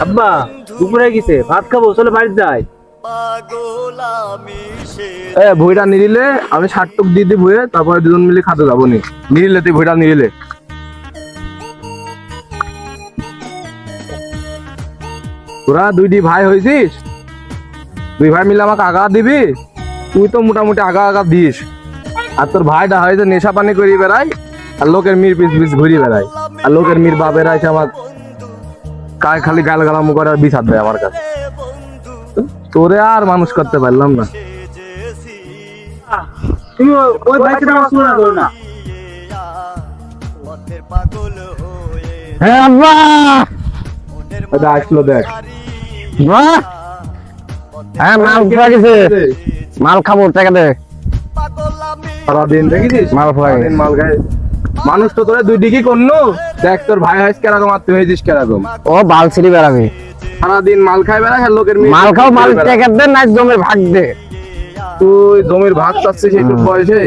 আব্বা দুপুরে গেছে, ভাত খাবো, চলে বাড়ি যাই। ভুঁইটা নিলে আমি 60 টুক দিয়ে দিই ভুঁয়ে, তারপরে দুজন মিলে খাতে যাবো নি। নিলে তুই ভুঁইটা নিলে তোরা দুইটি ভাই হয়েছিস, দুই ভাই মিলে আমাকে আগা দিবি। তুই তো মোটামুটি আগা আগা দিস, আর তোর ভাইটা হয়েছে নেশা পানি করি বেড়াই, আর লোকের মির পিস পিস ঘুরি বেড়াই, আর লোকের মির বাপেরা এসে আমার কায় খালি গাল গালামু করে আর বিচার দেয় আমার কাছে। তোরে আর মানুষ করতে পারলাম না। তুমি ওই ভাইকে আমার শোনা করো না। হ্যাঁ আব্বা আসলো দেখ, হ্যাঁ মাল খাওয়া গেছে, মাল খাবো, টাকা দে। সারাদিন দেখেছিস মাল খাওয়া গেছে। মাল খায় মানুষ, তো তোরা দুই ডিগ্রি করলো। দেখ তোর ভাই হয়েছে কেরকম আর তুই হয়েছিস কেরকম। ও বাল ছিড়ি বেড়াবি, সারাদিন মাল খাই বেড়ায়, আর লোকের মাল খাও, মাল টাকা দে, না জমির ভাগ দে। তুই জমির ভাগ চাচ্ছিস এইটুক বয়সে?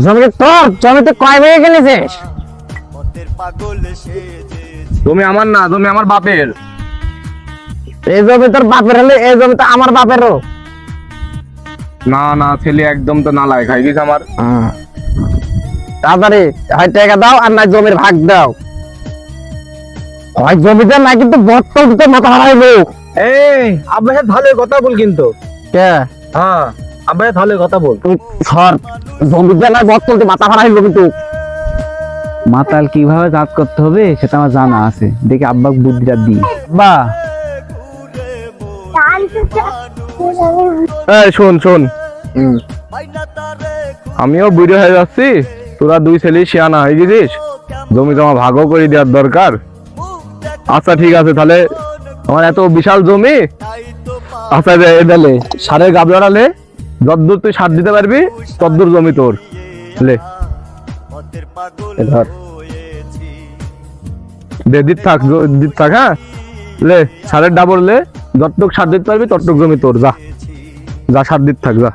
জমি তোর, জমিতে কয় বিঘা কিনেছিস? জমি আমার না, জমি আমার বাপের। এই জমি তোর বাপের হলে এই জমি তো আমার বাপেরও। না না, ছেলে একদম তো নালায় খাই গেছে আমার। তাড়াতাড়ি হয় টাকা দাও, আর না জমির ভাগ দাও। হয় জমিতে না কিন্তু বর্তল দিতে মাথা হারাইবো। এই আব্বা সাথে ভালো কথা বল কিন্তু। কে? হ্যাঁ আব্বা সাথে ভালো কথা বল। তুই সর, জমিতে না বর্তল দিয়ে মাথা হারাইবো কিন্তু। মাতাল কিভাবে কাজ করতে হবে সেটা আমার জানা আছে, দেখি আব্বা বুদ্ধিটা দিই। বা এই শোন শোন, আমিও বুড়ো হয়ে যাচ্ছি, তোরা দুই ছেলে শিয়ানা হয়ে গেছিস, জমি জমা ভাগও করে দেওয়ার দরকার। আচ্ছা ঠিক আছে, তাহলে আমার এত বিশাল জমি, আচ্ছা এদালে সারের গাব লড়ালে যদ্দূর তুই সার দিতে পারবি তদ্দূর জমি তোর। লে ধর, দে দিত থাক, দিত থাক। হ্যাঁ লে, সারের ডাবল লে, যতটুক সার দিতে পারবি ততটুক জমি তোর। যা যা, সার দিত থাক, যা।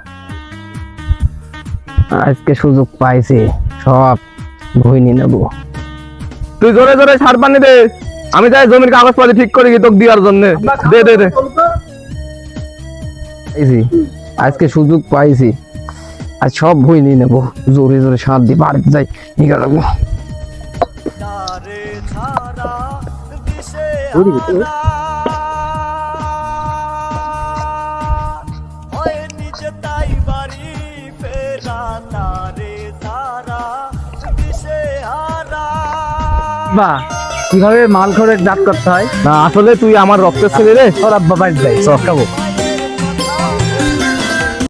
আজকে সুযোগ পাইছি, সব ভুই নিয়ে নেবো। তুই জোরে জোরে সার পানি দে, আমি যাই জমির কাগজপাতি ঠিক করে তোকে দেওয়ার জন্য। দে দে দে। আজকে সুযোগ পাইছি, আজ সব ভুই নিয়ে নেবো। জোরে জোরে সার দিয়ে বাড়িতে যাই, নিয়ে রাখবো। বা কিভাবে মাল খরচ জাত করতে হয়? না আসলে তুই আমার রক্তের ছেলে রে। ওর আব্বা বাড়ি যাই, চল খাবো।